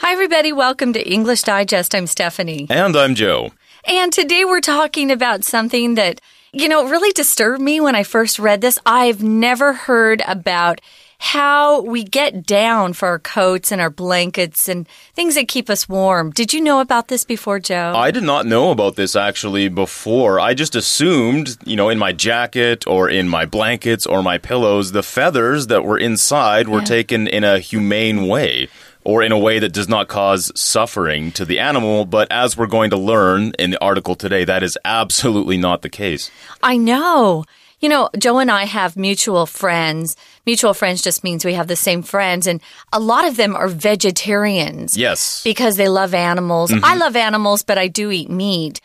Hi, everybody. Welcome to English Digest. I'm Stephanie. And I'm Joe. And today we're talking about something that, really disturbed me when I first read this. I've never heard about how we get down for our coats and our blankets and things that keep us warm. Did you know about this before, Joe? I did not know about this actually before. I just assumed, in my jacket or in my blankets or my pillows, the feathers that were inside were taken in a humane way. Or in a way that does not cause suffering to the animal. But as we're going to learn in the article today, that is absolutely not the case. I know. Joe and I have mutual friends. Mutual friends just means we have the same friends. And a lot of them are vegetarians. Yes. Because they love animals. I love animals, but I do eat meat.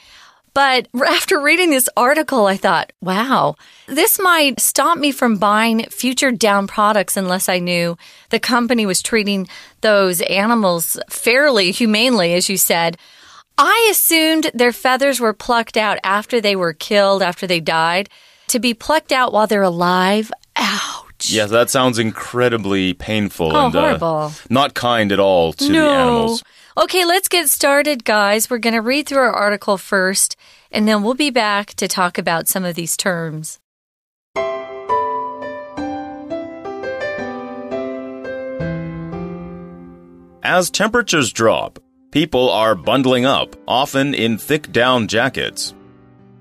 But after reading this article, I thought, wow, this might stop me from buying future down products unless I knew the company was treating those animals fairly, humanely, as you said. I assumed their feathers were plucked out after they were killed, after they died. To be plucked out while they're alive, ouch. Yes, that sounds incredibly painful and horrible. Not kind at all to the animals. Okay, let's get started, guys. We're going to read through our article first, and then we'll be back to talk about some of these terms. As temperatures drop, people are bundling up, often in thick down jackets.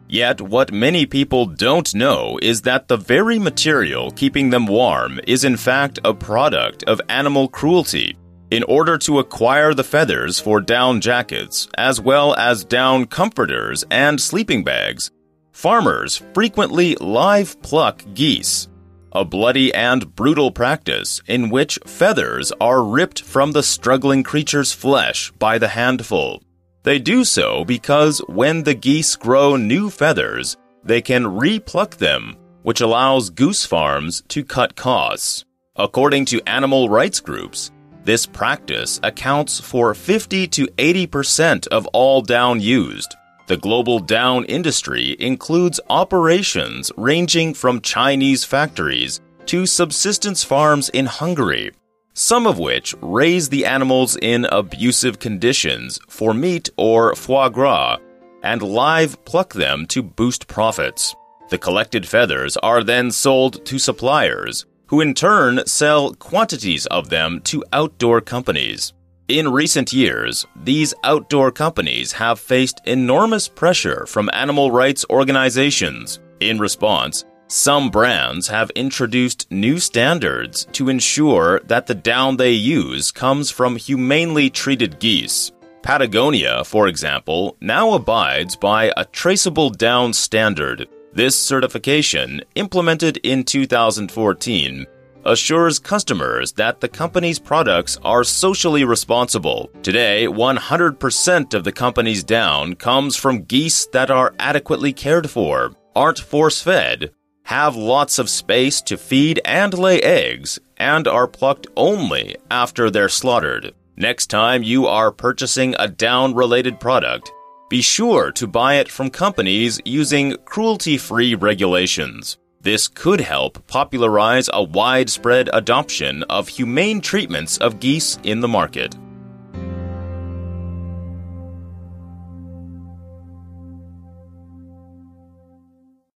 Yet, what many people don't know is that the very material keeping them warm is in fact a product of animal cruelty. In order to acquire the feathers for down jackets, as well as down comforters and sleeping bags, farmers frequently live pluck geese, a bloody and brutal practice in which feathers are ripped from the struggling creature's flesh by the handful. They do so because when the geese grow new feathers, they can re-pluck them, which allows goose farms to cut costs. According to animal rights groups, this practice accounts for 50 to 80% of all down used. The global down industry includes operations ranging from Chinese factories to subsistence farms in Hungary, some of which raise the animals in abusive conditions for meat or foie gras and live pluck them to boost profits. The collected feathers are then sold to suppliers, who in turn sell quantities of them to outdoor companies. In recent years, these outdoor companies have faced enormous pressure from animal rights organizations. In response, some brands have introduced new standards to ensure that the down they use comes from humanely treated geese. Patagonia, for example, now abides by a traceable down standard. This certification, implemented in 2014, assures customers that the company's products are socially responsible. Today, 100% of the company's down comes from geese that are adequately cared for, aren't force-fed, have lots of space to feed and lay eggs, and are plucked only after they're slaughtered. Next time you are purchasing a down-related product, be sure to buy it from companies using cruelty-free regulations. This could help popularize a widespread adoption of humane treatments of geese in the market.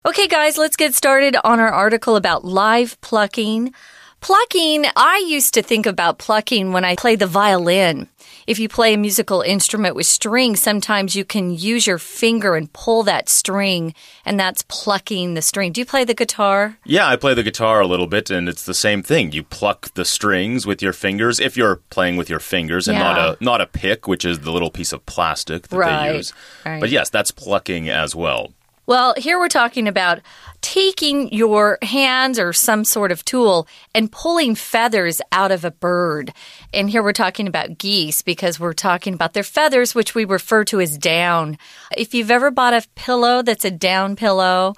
Okay, guys, let's get started on our article about live plucking. Plucking, I used to think about plucking when I play the violin. If you play a musical instrument with strings, sometimes you can use your finger and pull that string, and that's plucking the string. Do you play the guitar? Yeah, I play the guitar a little bit, and it's the same thing. You pluck the strings with your fingers, if you're playing with your fingers, and not a pick, which is the little piece of plastic that they use. Right. But yes, that's plucking as well. Well, here we're talking about taking your hands or some sort of tool and pulling feathers out of a bird. And here we're talking about geese because we're talking about their feathers, which we refer to as down. If you've ever bought a pillow that's a down pillow,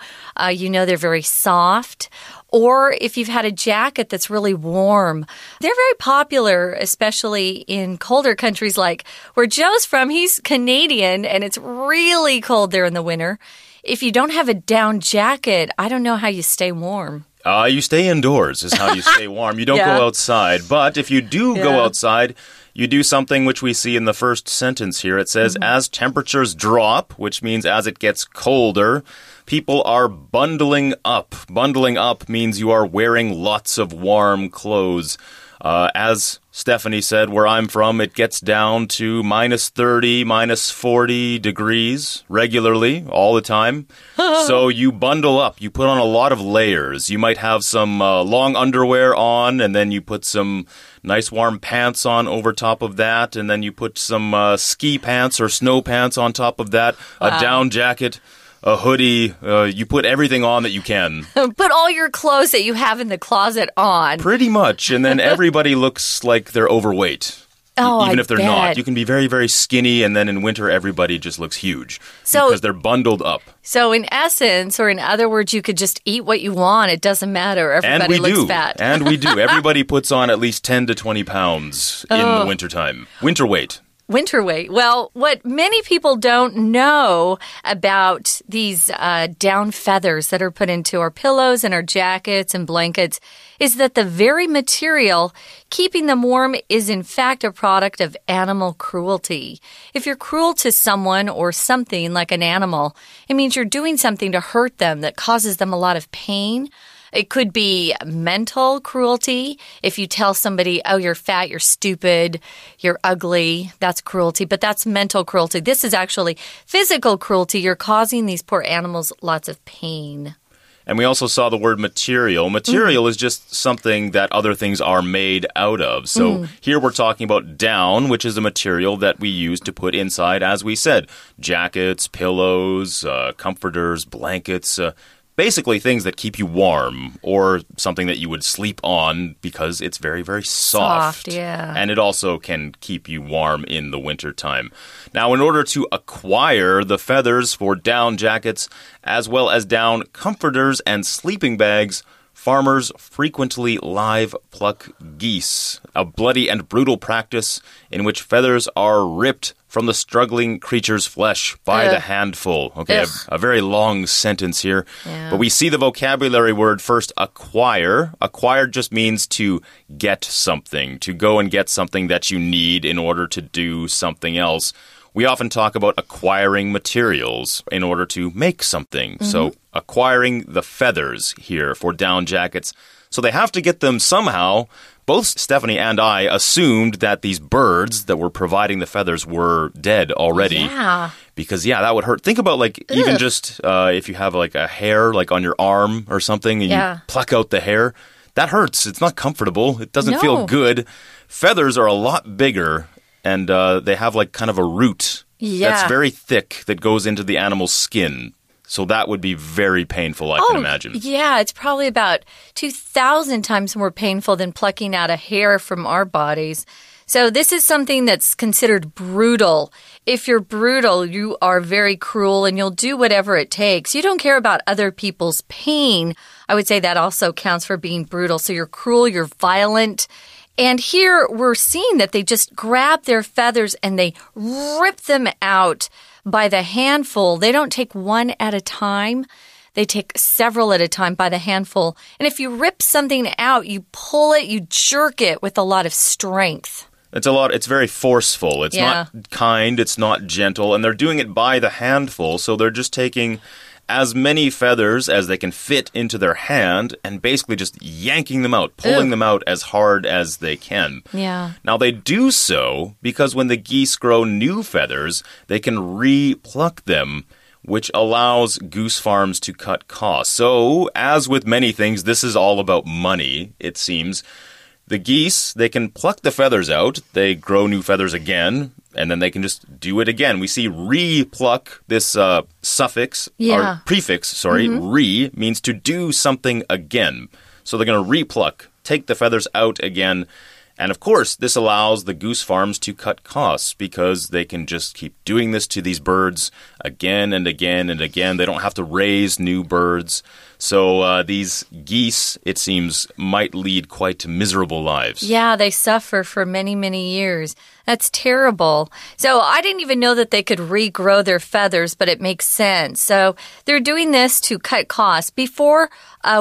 you know they're very soft. Or if you've had a jacket that's really warm, they're very popular, especially in colder countries like where Joe's from. He's Canadian, and it's really cold there in the winter. If you don't have a down jacket, I don't know how you stay warm. You stay indoors is how you stay warm. You don't go outside. But if you do go outside, you do something which we see in the first sentence here. It says, as temperatures drop, which means as it gets colder, people are bundling up. Bundling up means you are wearing lots of warm clothes. As Stephanie said, where I'm from, it gets down to minus 30, minus 40 degrees regularly, all the time. So you bundle up. You put on a lot of layers. You might have some long underwear on, and then you put some nice warm pants on over top of that, and then you put some ski pants or snow pants on top of that, a down jacket. A hoodie, you put everything on that you can. Put all your clothes that you have in the closet on. Pretty much, and then everybody looks like they're overweight. Even if they're not. You can be very, very skinny, and then in winter, everybody just looks huge because they're bundled up. So in essence, or in other words, you could just eat what you want. It doesn't matter. Everybody looks fat. And we do. Everybody puts on at least 10 to 20 pounds in the wintertime. Winter weight. Winter weight. Well, what many people don't know about these down feathers that are put into our pillows and our jackets and blankets is that the very material keeping them warm is in fact a product of animal cruelty. If you're cruel to someone or something like an animal, it means you're doing something to hurt them that causes them a lot of pain. It could be mental cruelty. If you tell somebody, oh, you're fat, you're stupid, you're ugly, that's cruelty. But that's mental cruelty. This is actually physical cruelty. You're causing these poor animals lots of pain. And we also saw the word material. Material is just something that other things are made out of. So here we're talking about down, which is a material that we use to put inside, as we said, jackets, pillows, comforters, blankets, basically things that keep you warm or something that you would sleep on because it's very, very soft. And it also can keep you warm in the wintertime. Now, in order to acquire the feathers for down jackets as well as down comforters and sleeping bags, farmers frequently live pluck geese, a bloody and brutal practice in which feathers are ripped from the struggling creature's flesh by the handful. Okay, a very long sentence here. But we see the vocabulary word first, acquire. Acquire just means to get something, to go and get something that you need in order to do something else. We often talk about acquiring materials in order to make something. So acquiring the feathers here for down jackets. So they have to get them somehow. Both Stephanie and I assumed that these birds that were providing the feathers were dead already. Because, that would hurt. Think about, even just if you have, a hair, on your arm or something, and you pluck out the hair. That hurts. It's not comfortable. It doesn't feel good. Feathers are a lot bigger, and they have, kind of a root that's very thick that goes into the animal's skin. So that would be very painful, I can imagine. Yeah, it's probably about 2,000 times more painful than plucking out a hair from our bodies. So this is something that's considered brutal. If you're brutal, you are very cruel and you'll do whatever it takes. You don't care about other people's pain. I would say that also counts for being brutal. So you're cruel, you're violent. And here we're seeing that they just grab their feathers and they rip them out by the handful. They don't take one at a time. They take several at a time by the handful. And if you rip something out, you pull it, you jerk it with a lot of strength. It's very forceful. It's not kind, it's not gentle, and they're doing it by the handful, so they're just taking as many feathers as they can fit into their hand and basically just yanking them out, pulling them out as hard as they can. Now, they do so because when the geese grow new feathers, they can re-pluck them, which allows goose farms to cut costs. So, as with many things, this is all about money, it seems. The geese, they can pluck the feathers out, they grow new feathers again, and then they can just do it again. We see re-pluck, this suffix, or prefix, re, means to do something again. So they're going to re-pluck, take the feathers out again. And of course, this allows the goose farms to cut costs because they can just keep doing this to these birds again and again and again. They don't have to raise new birds. So these geese, it seems, might lead quite miserable lives. Yeah, they suffer for many, many years. That's terrible. So I didn't even know that they could regrow their feathers, but it makes sense. So they're doing this to cut costs. Before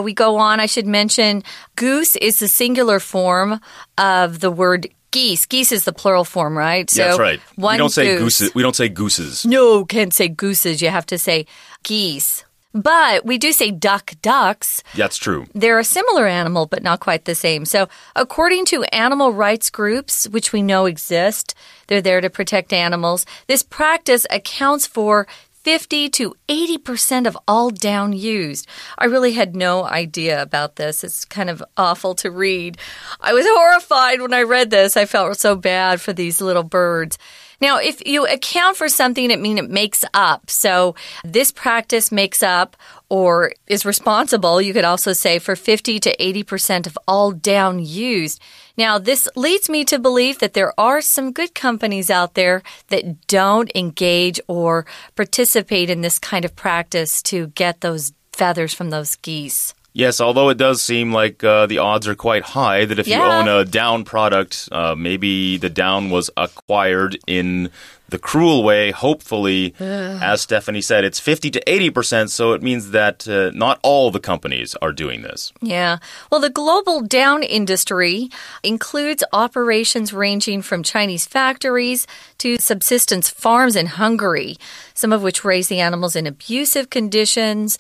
we go on, I should mention goose is the singular form of the word geese. Geese is the plural form, right? So that's right. We don't say gooses. We don't say gooses. No, can't say gooses. You have to say geese. But we do say ducks. That's true. They're a similar animal, but not quite the same. So according to animal rights groups, which we know exist, they're there to protect animals. This practice accounts for 50 to 80% of all down used. I really had no idea about this. It's kind of awful to read. I was horrified when I read this. I felt so bad for these little birds. Now, if you account for something, it means it makes up. So this practice makes up or is responsible, you could also say, for 50 to 80% of all down used. Now, this leads me to believe that there are some good companies out there that don't engage or participate in this kind of practice to get those feathers from those geese. Yes, although it does seem like the odds are quite high that if you own a down product, maybe the down was acquired in the cruel way. Hopefully, as Stephanie said, it's 50 to 80%, so it means that not all the companies are doing this. Yeah. Well, the global down industry includes operations ranging from Chinese factories to subsistence farms in Hungary, some of which raise the animals in abusive conditions.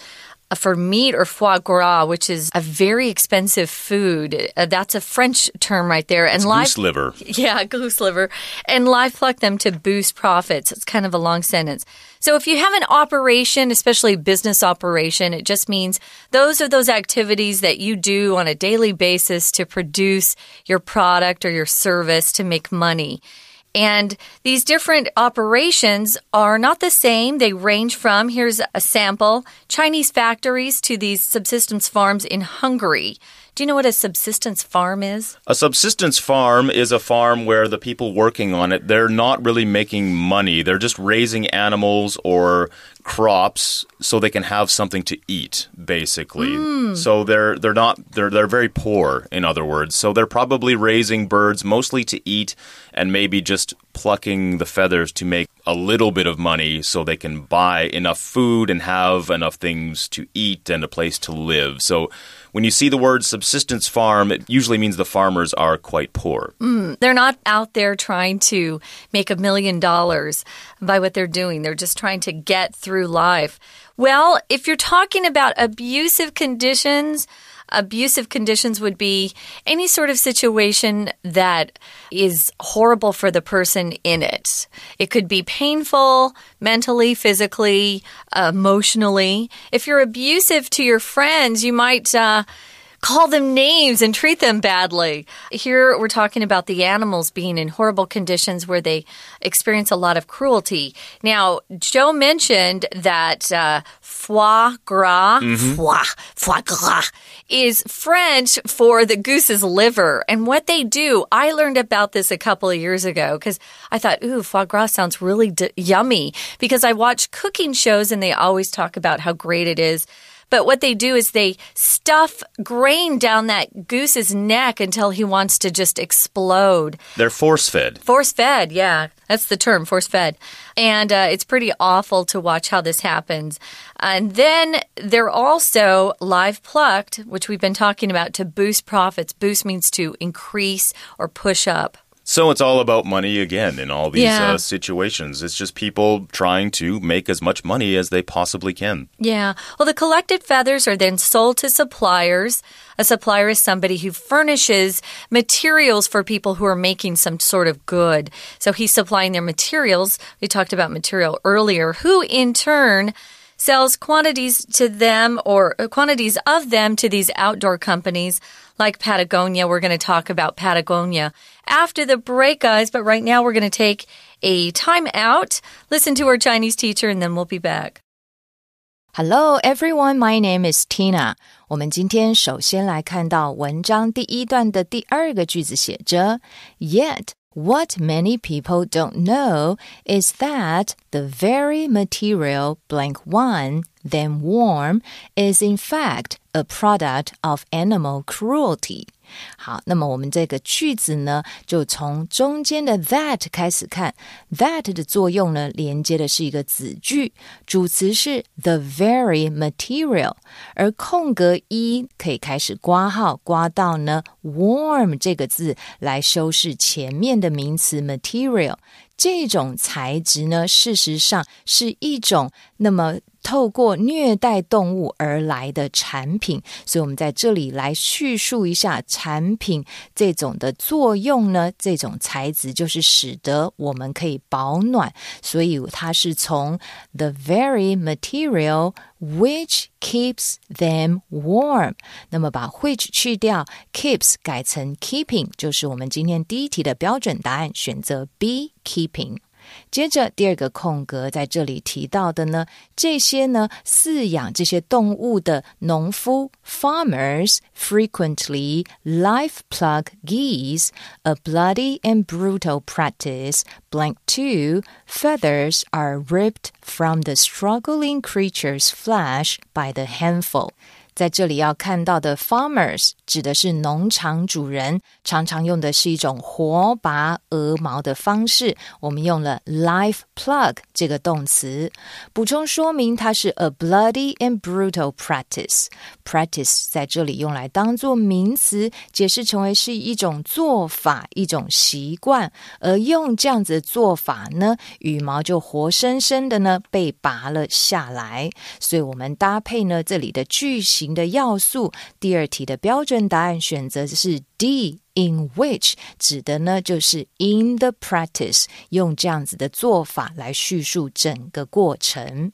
For meat or foie gras, which is a very expensive food. That's a French term right there. And goose liver. Yeah, goose liver. And live pluck them to boost profits. It's kind of a long sentence. So if you have an operation, especially business operation, it just means those are those activities that you do on a daily basis to produce your product or your service to make money. And these different operations are not the same. They range from, here's a sample, Chinese factories to these subsistence farms in Hungary. Do you know what a subsistence farm is? A subsistence farm is a farm where the people working on it, they're not really making money. They're just raising animals or crops so they can have something to eat, basically. So they're very poor, in other words. So they're probably raising birds mostly to eat and maybe just plucking the feathers to make a little bit of money so they can buy enough food and have enough things to eat and a place to live. So when you see the word subsistence farm, it usually means the farmers are quite poor. They're not out there trying to make $1 million by what they're doing. They're just trying to get through life. Well, if you're talking about abusive conditions would be any sort of situation that is horrible for the person in it. It could be painful, mentally, physically, emotionally. If you're abusive to your friends, you might call them names and treat them badly. Here we're talking about the animals being in horrible conditions where they experience a lot of cruelty. Now, Joe mentioned that foie gras, foie gras is French for the goose's liver. And what they do, I learned about this a couple of years ago because I thought, ooh, foie gras sounds really yummy because I watch cooking shows and they always talk about how great it is. But what they do is they stuff grain down that goose's neck until he wants to just explode. They're force-fed. Force-fed, yeah. That's the term, force-fed. And it's pretty awful to watch how this happens. And then they're also live plucked, which we've been talking about, to boost profits. Boost means to increase or push up. So it's all about money again in all these situations. It's just people trying to make as much money as they possibly can. Yeah. Well, the collected feathers are then sold to suppliers. A supplier is somebody who furnishes materials for people who are making some sort of good. So he's supplying their materials. We talked about material earlier, who in turn sells quantities to them or quantities of them to these outdoor companies like Patagonia. We're going to talk about Patagonia after the break, guys. But right now we're going to take a time out, listen to our Chinese teacher, and then we'll be back. Hello, everyone. My name is Tina. 我们今天首先来看到文章第一段的第二个句子写着 Yet, What many people don't know is that the very material blank one, then warm, is in fact a product of animal cruelty. 好，那么我们这个句子呢，就从中间的 that 开始看。that 的作用呢，连接的是一个子句，主词是 the very material， 而空格一可以开始括号，括到呢 warm 这个字来修饰前面的名词 material。这种材质呢，事实上是一种那么透过虐待动物而来的产品，所以我们在这里来叙述一下产品这种的作用呢，这种材质就是使得我们可以保暖，所以它是从 the very material which keeps them warm， 那么把 which 去掉 keeps 改成 keeping， 就是我们今天第一题的标准答案，选择 B keeping。接着第二个空格在这里提到的呢，这些呢饲养这些动物的农夫 farmers frequently live plug geese, a bloody and brutal practice. Blank 2, feathers are ripped from the struggling creature's flesh by the handful.在这里要看到的 farmers 指的是农场主人，常常用的是一种活拔鹅毛的方式，我们用了 live plug 这个动词，补充说明它是 a bloody and brutal practice。 practice 在这里用来当作名词，解释成为是一种做法，一种习惯，而用这样子的做法呢，羽毛就活生生的呢被拔了下来，所以我们搭配呢这里的句型的要素，第二题的标准答案选择是 D in which 指的呢就是 in the practice， 用这样子的做法来叙述整个过程。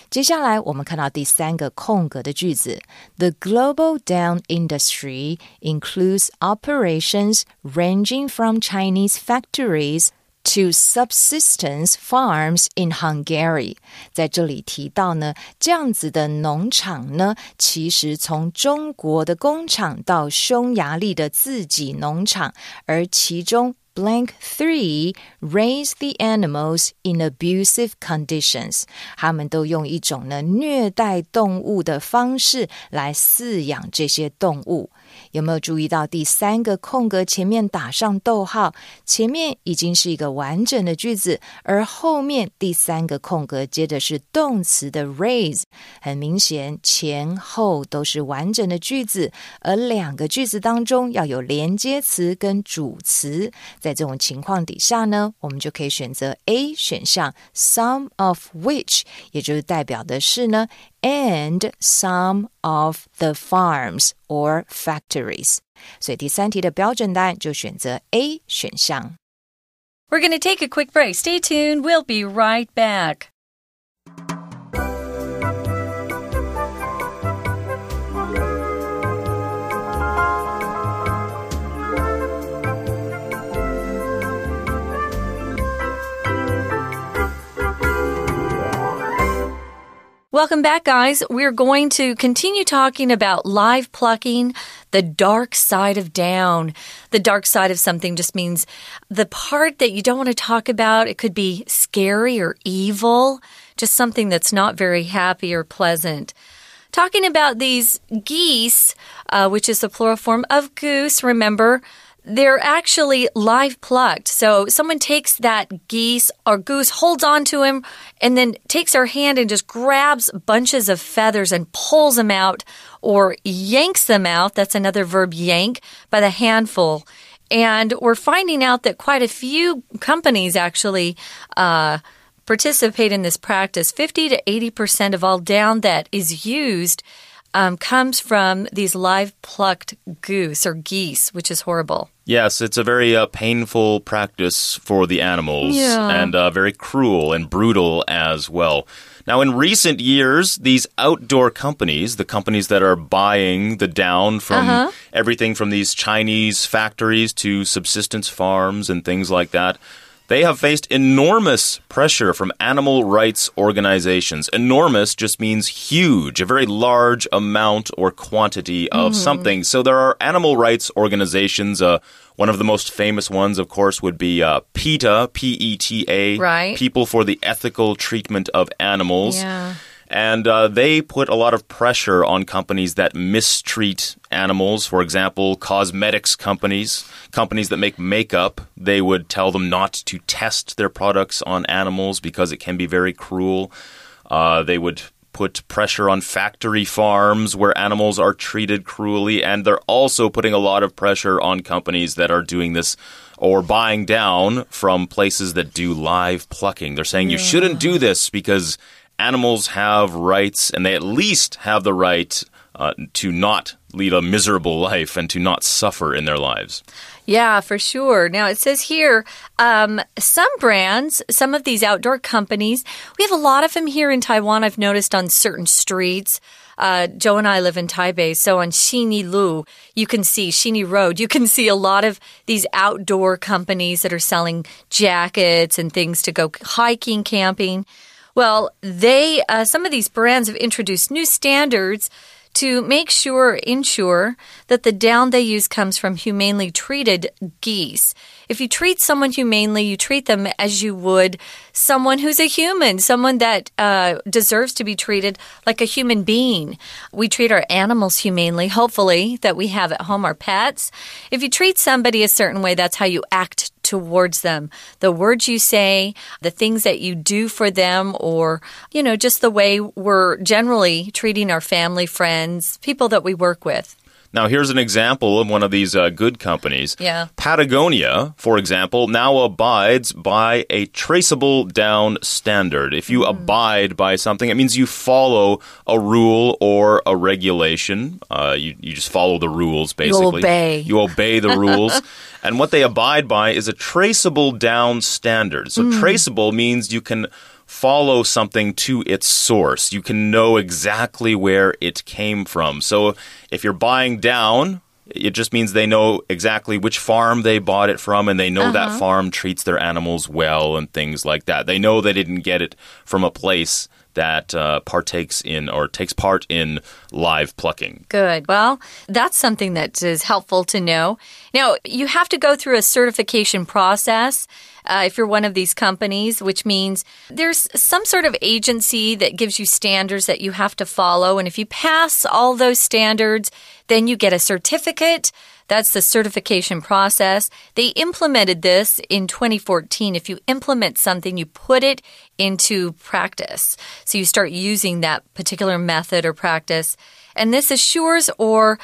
接下来我们看到第三个空格的句子 The global down industry includes operations ranging from Chinese factories to subsistence farms in Hungary。 在这里提到呢，这样子的农场呢，其实从中国的工厂到匈牙利的自己农场，而其中Blank 3 raise the animals in abusive conditions， 他们都用一种呢虐待动物的方式来饲养这些动物。有没有注意到第三个空格前面打上逗号，前面已经是一个完整的句子，而后面第三个空格接着是动词的 raise， 很明显前后都是完整的句子，而两个句子当中要有连接词跟主词，在这种情况底下呢，我们就可以选择 A 选项 some of which， 也就是代表的是呢and some of the farms or factories， 所以第三题的标准答案就选择 A 选项。 We're going to take a quick break. Stay tuned. We'll be right back. Welcome back, guys. We're going to continue talking about live plucking, the dark side of down. The dark side of something just means the part that you don't want to talk about. It could be scary or evil, just something that's not very happy or pleasant. Talking about these geese, which is the plural form of goose, remember, they're actually live plucked. So someone takes that geese or goose, holds on to him, and then takes their hand and just grabs bunches of feathers and pulls them out or yanks them out. That's another verb, yank, by the handful. And we're finding out that quite a few companies actually participate in this practice. 50 to 80% of all down that is used comes from these live plucked goose or geese, which is horrible. Yes, it's a very painful practice for the animals and very cruel and brutal as well. Now, in recent years, these outdoor companies, the companies that are buying the down from everything from these Chinese factories to subsistence farms and things like that, They have faced enormous pressure from animal rights organizations. Enormous just means huge, a very large amount or quantity of something. So there are animal rights organizations. One of the most famous ones, of course, would be PETA, P-E-T-A, right. People for the Ethical Treatment of Animals. Yeah. And they put a lot of pressure on companies that mistreat animals. For example, cosmetics companies that make makeup, they would tell them not to test their products on animals because it can be very cruel. They would put pressure on factory farms where animals are treated cruelly. And they're also putting a lot of pressure on companies that are doing this or buying down from places that do live plucking. They're saying you shouldn't do this because animals have rights, and they at least have the right to not lead a miserable life and to not suffer in their lives. Yeah, for sure. Now, it says here, some brands, some of these outdoor companies, we have a lot of them here in Taiwan, I've noticed on certain streets. Joe and I live in Taipei, so on Xini Lu, you can see Xini Road, you can see a lot of these outdoor companies that are selling jackets and things to go hiking, camping. Well, some of these brands have introduced new standards to ensure that the down they use comes from humanely treated geese. If you treat someone humanely, you treat them as you would someone who's a human, someone that deserves to be treated like a human being. We treat our animals humanely, hopefully, that we have at home, our pets. If you treat somebody a certain way, that's how you act towards them. The words you say, the things that you do for them, or, just the way we're generally treating our family, friends, people that we work with. Now, here's an example of one of these good companies. Yeah. Patagonia, for example, now abides by a traceable down standard. If you abide by something, it means you follow a rule or a regulation. You just follow the rules, basically. You obey the rules. And what they abide by is a traceable down standard. So traceable means you can follow something to its source. You can know exactly where it came from. So if you're buying down, it just means they know exactly which farm they bought it from, and they know that farm treats their animals well and things like that. They know they didn't get it from a place that partakes in or takes part in live plucking. Good. Well, that's something that is helpful to know. Now, you have to go through a certification process if you're one of these companies, which means there's some sort of agency that gives you standards that you have to follow. And if you pass all those standards, then you get a certificate. That's the certification process. They implemented this in 2014. If you implement something, you put it into practice. So you start using that particular method or practice. And this assures or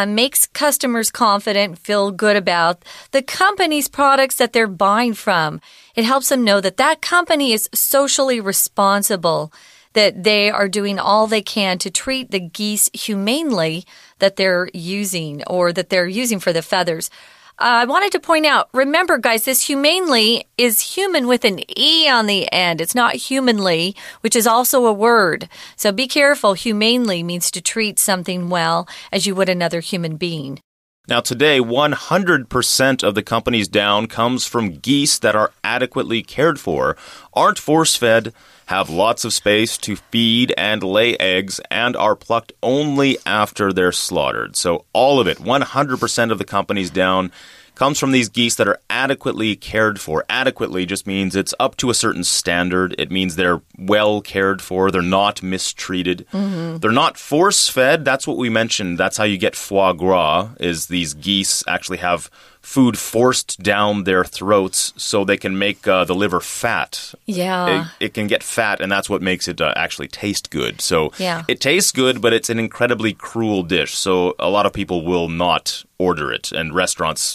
makes customers confident, feel good about the company's products that they're buying from. It helps them know that that company is socially responsible, that they are doing all they can to treat the geese humanely that they're using or that they're using for the feathers. I wanted to point out, remember, guys, this humanely is human with an E on the end. It's not humanly, which is also a word. So be careful. Humanely means to treat something well as you would another human being. Now, today, 100% of the company's down comes from geese that are adequately cared for, aren't force-fed, have lots of space to feed and lay eggs, and are plucked only after they're slaughtered. So all of it, 100% of the company's down comes from these geese that are adequately cared for. Adequately just means it's up to a certain standard. It means they're well cared for. They're not mistreated. They're not force-fed. That's what we mentioned. That's how you get foie gras, is these geese actually have food forced down their throats so they can make the liver fat. Yeah. It can get fat, and that's what makes it actually taste good. So yeah. It tastes good, but it's an incredibly cruel dish. So a lot of people will not order it, and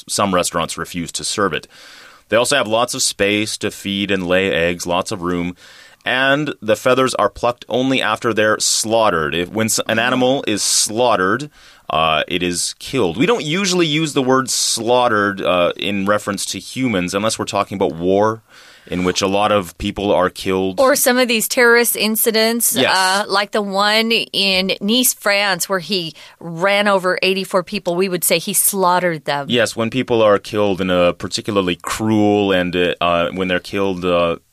some restaurants refuse to serve it. They also have lots of space to feed and lay eggs, lots of room. And the feathers are plucked only after they're slaughtered. When an animal is slaughtered, it is killed. We don't usually use the word slaughtered in reference to humans unless we're talking about war. in which a lot of people are killed. Or some of these terrorist incidents, yes. Like the one in Nice, France, where he ran over 84 people. We would say he slaughtered them. Yes, when people are killed in a particularly cruel and when they're killed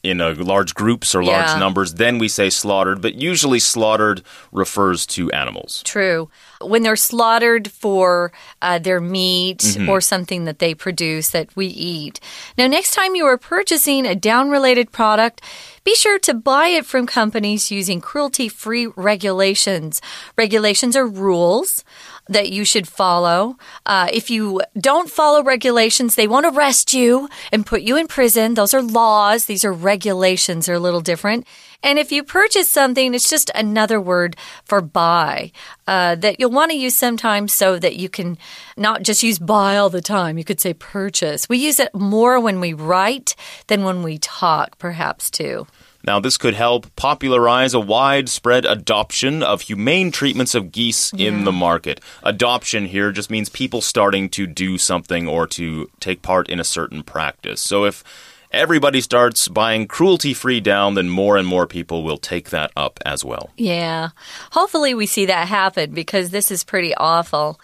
in large groups or large numbers, then we say slaughtered. But usually slaughtered refers to animals. True. When they're slaughtered for their meat or something that they produce that we eat. Now, next time you are purchasing a down-related product, be sure to buy it from companies using cruelty-free regulations. Regulations are rules that you should follow. If you don't follow regulations, they won't arrest you and put you in prison. Those are laws. These are regulations. They're a little different. And if you purchase something, it's just another word for buy that you'll want to use sometimes so that you can not just use buy all the time. You could say purchase. We use it more when we write than when we talk, perhaps, too. Now, this could help popularize a widespread adoption of humane treatments of geese in the market. Adoption here just means people starting to do something or to take part in a certain practice. So if everybody starts buying cruelty-free down, then more and more people will take that up as well. Yeah. Hopefully we see that happen because this is pretty awful.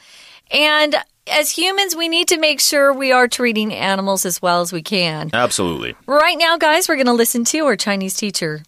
And as humans, we need to make sure we are treating animals as well as we can. Absolutely. Right now, guys, we're going to listen to our Chinese teacher.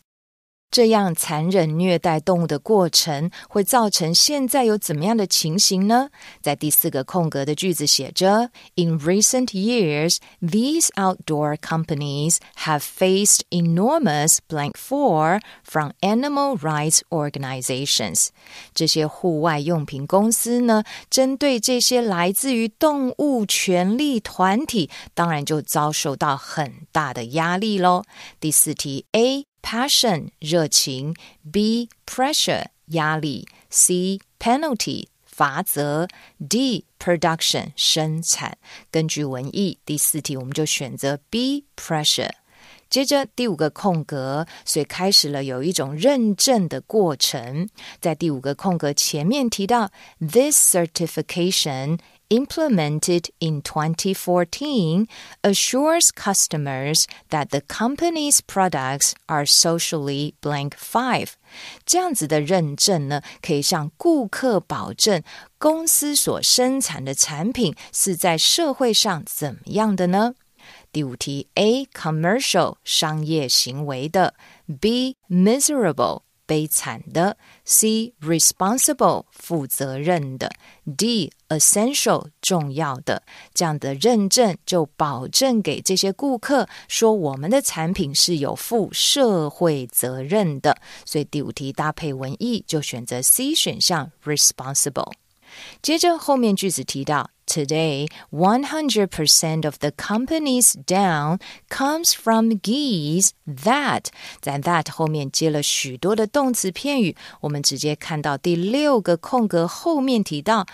这样残忍虐待动物的过程会造成现在有怎么样的情形呢？在第4个空格的句子写着 In recent years, these outdoor companies have faced enormous blank for from animal rights organizations. 这些户外用品公司呢，针对这些来自于动物权利团体，当然就遭受到很大的压力咯。第4题 A.Passion 热情 B. Pressure 压力 C. Penalty 罚则 D. Production 生产。根据文意，第4题我们就选择 B. Pressure。接着第5个空格，所以开始了有一种认证的过程。在第5个空格前面提到 This certification implemented in 2014 assures customers that the company's products are socially blank 5. 这样子的认证呢，可以向顾客保证公司所生产的产品是在社会上怎么样的呢？第5题 A. Commercial 商业行为的 B. Miserable悲惨的 C. Responsible 负责任的 D. Essential 重要的。这样的认证就保证给这些顾客说我们的产品是有负社会责任的，所以第5题搭配文意就选择 C 选项 Responsible。接着后面句子提到Today, 100% of the company's down comes from geese that. 在 that 后面接了许多的动词片语，我们直接看到第6个空格后面提到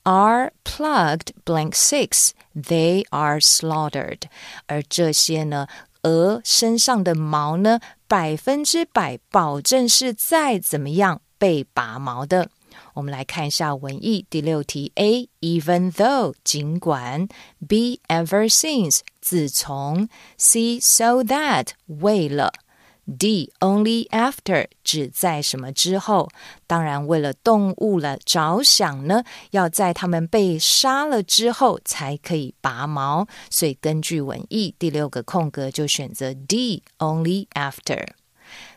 are plugged blank 6. They are slaughtered. 而这些呢，鹅身上的毛呢，100%保证是再怎么样被拔毛的。我们来看一下文意，第6题 A. Even though 尽管 B. Ever since 自从 C. So that 为了 D. Only after 只在什么之后。当然为了动物了着想呢，要在它们被杀了之后才可以拔毛，所以根据文意第6个空格就选择 D. Only after。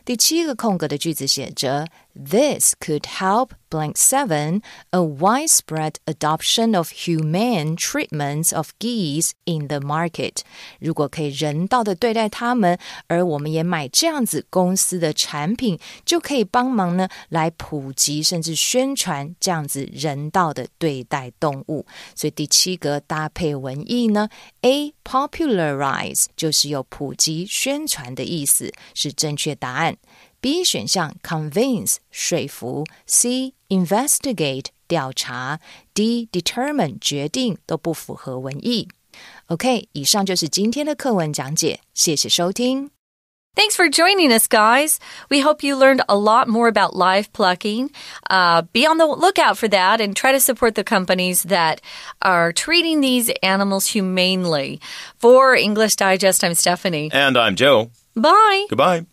第7个空格的句子写着 This could help blank 7 a widespread adoption of humane treatments of geese in the market. 如果可以人道的对待它们，而我们也买这样子公司的产品，就可以帮忙呢来普及甚至宣传这样子人道的对待动物。所以第7个搭配文意呢 A. Popularize 就是有普及宣传的意思，是正确答案。B 选项 convince 说服 C investigate 调查 D determine 决定都不符合文意。OK， 以上就是今天的课文讲解，谢谢收听。Thanks for joining us, guys. We hope you learned a lot more about live plucking. Be on the lookout for that and try to support the companies that are treating these animals humanely. For English Digest, I'm Stephanie. And I'm Joe. Bye. Goodbye.